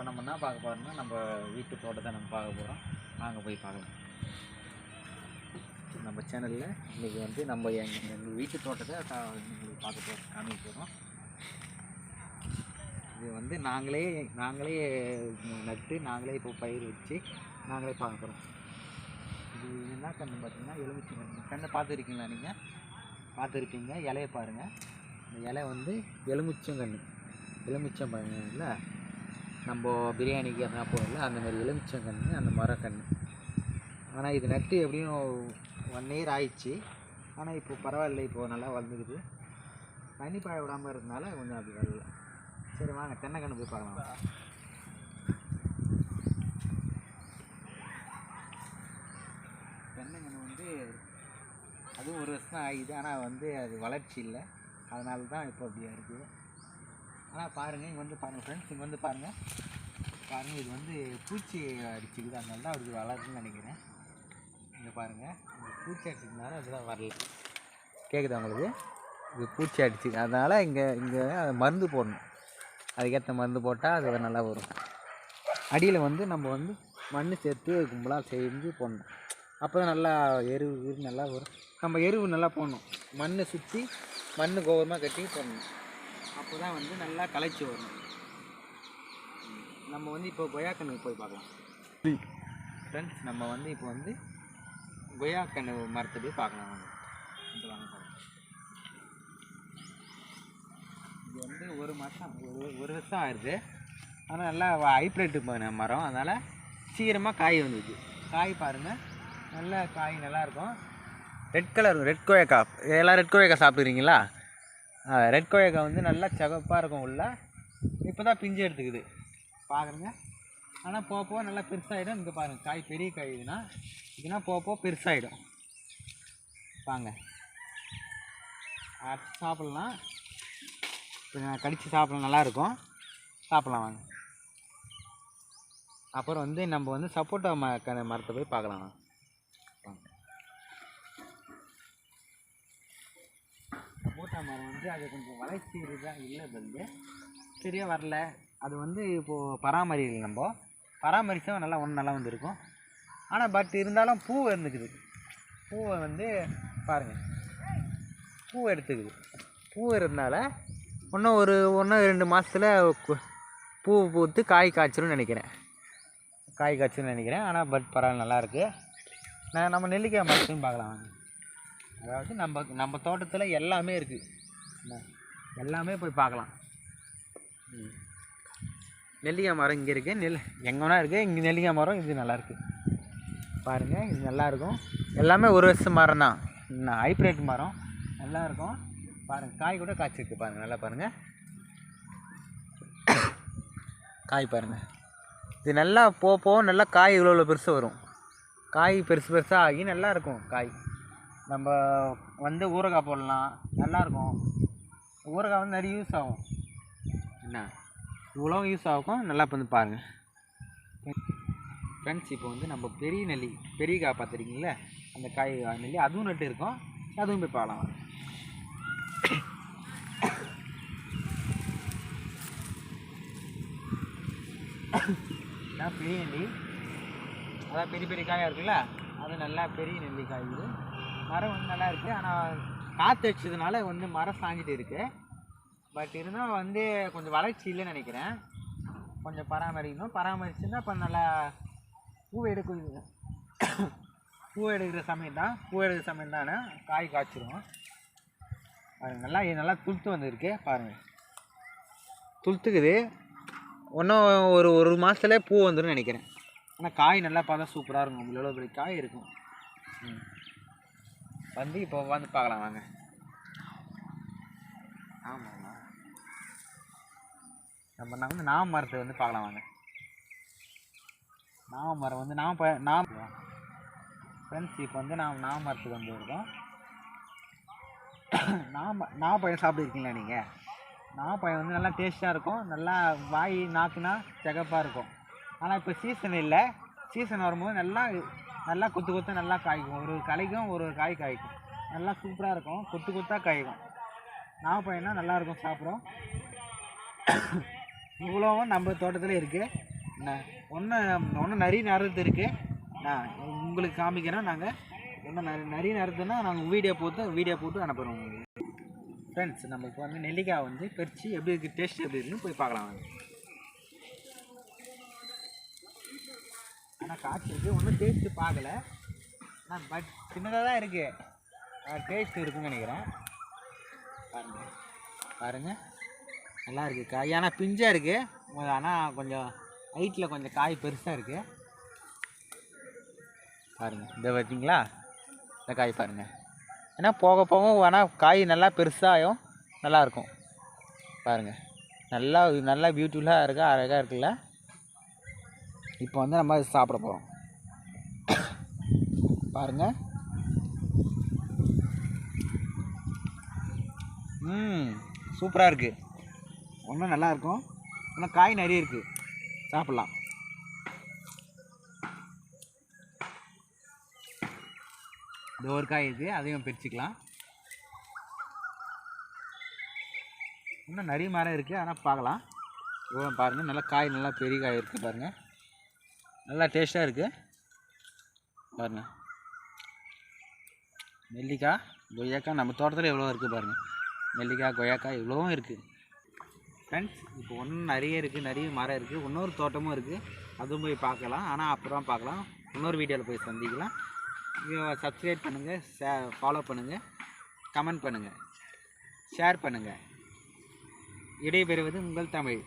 இப்போ நம்ம என்ன பார்க்க போகிறோம்னா நம்ம வீட்டு தோட்டத்தை நம்ம பார்க்க போகிறோம். வாங்க போய் பார்க்கலாம். நம்ம சேனலில் இன்றைக்கி வந்து நம்ம எங்கள் வீட்டு தோட்டத்தை உங்களுக்கு பார்க்க போகிறோம், காமிக்க போகிறோம். இது வந்து நாங்களே நட்டு நாங்களே இப்போ பயிர் வச்சு நாங்களே பார்க்க போகிறோம். இது என்ன கன்று பார்த்தீங்கன்னா எலுமிச்சை கன்று. கண்ணை பார்த்துருக்கீங்களா? நீங்கள் பார்த்துருப்பீங்க. இலையை பாருங்கள். இந்த இலை வந்து எலுமிச்சங்கன்று. எலுமிச்சம் இல்லை, நம்ம பிரியாணிக்கு எதனா போடல அந்த மாதிரி எலுமிச்சங்கன்று, அந்த மரக்கன்று. ஆனால் இது நட்டு எப்படியும் 1 இயர் ஆயிடுச்சு. ஆனால் இப்போ பரவாயில்ல, இப்போது நல்லா வளர்ந்துக்குது. தண்ணி பாய விடாமல் இருந்தனால கொஞ்சம் அப்படி வரல. சரி வாங்க தென்னைக்கன்று போய் பார்க்கலாம். தென்னைக்கன்று வந்து அதுவும் 1 வருஷம் ஆகிடுது. ஆனால் வந்து அது வளர்ச்சி இல்லை, அதனால தான் இப்போ அப்படியா இருக்குது. ஆனால் பாருங்கள், இங்கே வந்து பாருங்கள் ஃப்ரெண்ட்ஸ், இங்கே வந்து பாருங்கள். இது வந்து பூச்சி அடிச்சுக்குது, அதனால தான் அவருக்கு வளருதுன்னு நினைக்கிறேன். இங்கே பாருங்கள், இந்த பூச்சி அடிச்சதுனால அதுதான் வரல. கேட்குதா உங்களுக்கு? இது பூச்சி அடிச்சுது, அதனால் இங்கே மருந்து போடணும். அதுக்கேற்ற மருந்து போட்டால் அது நல்லா வரும். அடியில் வந்து நம்ம வந்து மண் சேர்த்து கும்பலாக செஞ்சு போடணும். அப்போ தான் நல்லா எருவு நல்லா வரும். நம்ம எருவு நல்லா போடணும். மண்ணை சுற்றி மண் கோபுரமாக கட்டி போடணும். அப்போ தான் வந்து நல்லா களைச்சி வரும். நம்ம வந்து இப்போ கொய்யாக்கன்று போய் பார்க்கலாம் ஃப்ரெண்ட்ஸ். நம்ம வந்து இப்போ வந்து கொய்யாக்கன்று மரத்தை போய் பார்க்கலாம். வாங்க வாங்க. இது வந்து 1 மாதம் 1 வருஷம் ஆயிடுது. ஆனால் நல்லா ஹைப்ரிட் மரம், அதனால் சீக்கிரமாக காய் வந்துடுது. காய் பாருங்கள், நல்லா காய் நல்லாயிருக்கும். ரெட் கலர் ரெட் கொய்யாக்கா. எல்லாம் ரெட் கொய்யாக்கா சாப்பிட்றீங்களா? ரெட் கொய்யாக்கா வந்து நல்லா சிவப்பாக இருக்கும் உள்ள. இப்போ தான் பிஞ்சு எடுத்துக்குது பார்க்குறேங்க. ஆனால் போக நல்லா பெருசாகிடும். இங்கே பாருங்கள், காய் பெரிய காய் இதுனா போக பெருசாகிடும். வாங்க சாப்பிட்லாம். கடித்து சாப்பிட்லாம், நல்லாயிருக்கும். சாப்பிட்லாம் வாங்க. அப்புறம் வந்து நம்ம வந்து சப்போட்டா மரத்தை போய் பார்க்கலாம். வாங்க. சப்போட்டா மரம் வந்து அது கொஞ்சம் வளர்ச்சி தான் இல்லை, வந்து சரியாக வரல. அது வந்து இப்போது பராமரிக்கல. நம்ம பராமரித்தா நல்லா நல்லா வந்துருக்கும். ஆனால் பட் இருந்தாலும் பூ இருந்துக்குது. பூவை வந்து பாருங்கள், பூ எடுத்துக்குது. பூ இருந்தனால இன்னும் 1-2 மாதத்தில் பூ பூத்து காய் காய்ச்சிரும்னு நினைக்கிறேன். ஆனால் பட் பரவாயில்ல, நல்லாயிருக்கு. நம்ம நெல்லிக்காய் மரத்தையும் பார்க்கலாம். அதாவது நம்ம தோட்டத்தில் எல்லாமே இருக்குது, எல்லாமே போய் பார்க்கலாம். நெல்லிக்காய் மரம் இங்கே இருக்குது, எங்கன்னா இருக்குது. இங்கே நெல்லிக்காய் மரம் இது நல்லாயிருக்கு பாருங்கள். இது நல்லாயிருக்கும். எல்லாமே 1 வருஷம் மரம் தான், ஹைப்ரிட் மரம். நல்லாயிருக்கும் பாருங்கள். காய் கூட காய்ச்சிருக்கு பாருங்கள், நல்லா பாருங்கள். காய் பாருங்கள். இது நல்லா போக நல்லா காய் இவ்வளோ பெருசு வரும். காய் பெருசாக ஆகி நல்லாயிருக்கும் காய். நம்ம வந்து ஊறுகாய் போடலாம், நல்லாயிருக்கும். ஊறுகாய் வந்து நிறைய யூஸ் ஆகும். என்ன இவ்வளோ யூஸ் ஆகும். நல்லா வந்து பாருங்கள் ஃப்ரெண்ட்ஸ். இப்போ வந்து நம்ம பெரிய காய் பார்த்துருக்கீங்களே, அந்த காய் நெல்லி அதுவும் நட்டு இருக்கோம். அதுவும் போய் பார்க்கலாம். இதான் பெரிய நெல்லி, அதான் பெரிய காயாக இருக்குல்ல, அது நல்லா பெரிய நெல்லிக்காய். இது மரம் வந்து நல்லா இருக்குது. ஆனால் காற்று அடிச்சதுனால வந்து மரம் சாஞ்சிட்டு இருக்குது. பட் இருந்தால் வந்து கொஞ்சம் வளர்ச்சி இல்லைன்னு நினைக்கிறேன். கொஞ்சம் பராமரிச்சுன்னா இப்போ நல்லா பூ எடுக்கிற சமயம் தானே காய் காய்ச்சிரும். அது நல்லா துளுத்து வந்துருக்கு பாருங்கள். துளுத்துக்குது. இன்னும் ஒரு மாதத்துல பூ வந்துடும் நினைக்கிறேன். ஆனால் காய் நல்லா பார்த்தா சூப்பராக இருக்கும். இவ்வளோ பெரிய காய் இருக்கும். வந்து இப்போ வந்து பார்க்கலாம் வாங்க. ஆமாம்மா, நம்ம வந்து நாம மரத்தை வந்து பார்க்கலாம் வாங்க. நாம மரம் வந்து நாம் ஃப்ரெண்ட்ஸ். இப்போ வந்து நாம மரத்துக்கு வந்து இருக்கோம். நாவப்பழம் சாப்பிட்ருக்கீங்களா நீங்கள்? நாவப்பழம் வந்து நல்லா டேஸ்ட்டாக இருக்கும். நல்லா வாய் நாக்குனா சிகப்பாக இருக்கும். ஆனால் இப்போ சீசன் இல்லை. சீசன் வரும்போது நல்லா கொத்து நல்லா காய்க்கும். ஒரு களைக்கும் ஒரு காய் காய்க்கும். நல்லா சூப்பராக இருக்கும். கொத்தாக காய்க்கும். நாவப்பழம்னா நல்லாயிருக்கும் சாப்பிடும். இவ்வளோவும் நம்ம தோட்டத்தில் இருக்குது. ஒன்றும் நிறைய நேரத்து இருக்குது. நான் உங்களுக்கு காமிக்கிறேன். நாங்கள் இன்னும் நிறைய நேரத்துனா நாங்கள் வீடியோ போட்டு அனுப்புகிறோம் உங்களுக்கு. ஃப்ரெண்ட்ஸ், நமக்கு வந்து நெல்லிக்காய் வந்து பறித்து எப்படி இருக்குது, டேஸ்ட் எப்படி இருக்குன்னு போய் பார்க்கலாம். ஆனால் காய்ச்சி இருக்குது, ஒன்றும் டேஸ்ட்டு பார்க்கல. ஆனால் பட் சின்னதாக தான் இருக்குது. டேஸ்ட் இருக்குதுன்னு நினைக்கிறேன். பாருங்கள் நல்லா இருக்குது காய். ஆனால் பிஞ்சாக இருக்குது. ஆனால் கொஞ்சம் ஹைட்டில் கொஞ்சம் காய் பெருசாக இருக்குது. பாருங்கள், இதை பார்த்தீங்களா, இந்த காய் பாருங்கள். ஏன்னா போக போக ஆனால் காய் நல்லா பெருசாகும், நல்லாயிருக்கும். பாருங்கள், நல்லா பியூட்டிஃபுல்லாக இருக்கா, அழகாக இருக்குல்ல. இப்போ வந்து நம்ம சாப்பிட போகிறோம். பாருங்கள். சூப்பராக இருக்குது. ஒன்றும் நல்லாயிருக்கும். இன்னும் காய் நிறைய இருக்குது, சாப்பிட்லாம். இந்த ஒரு காய் இருக்குது, அதையும் பிரிச்சுக்கலாம். இன்னும் நிறைய மரம் இருக்குது, ஆனால் பார்க்கலாம். இவ்வளோ பாருங்கள், நல்லா காய் நல்லா பெரிய காய் இருக்குது பாருங்கள். நல்லா டேஸ்ட்டாக இருக்குது பாருங்கள். நெல்லிக்காய், கொய்யாக்காய் நம்ம தோட்டத்தில் எவ்வளோ இருக்குது பாருங்கள். நெல்லிக்காய், கொய்யாக்காய் இவ்வளோவும் இருக்குது. ஃப்ரெண்ட்ஸ், இப்போ ஒன்றும் நிறைய இருக்குது, நிறைய மரம் இருக்குது. இன்னொரு தோட்டமும் இருக்குது, அதுவும் போய் பார்க்கலாம். ஆனால் அப்புறம் பார்க்கலாம், இன்னொரு வீடியோவில் போய் சந்திக்கலாம். சப்ஸ்கிரைப் பண்ணுங்கள், ஃபாலோ பண்ணுங்கள், கமெண்ட் பண்ணுங்கள், ஷேர் பண்ணுங்கள். விடைபெறுவது உங்கள் தமிழ்.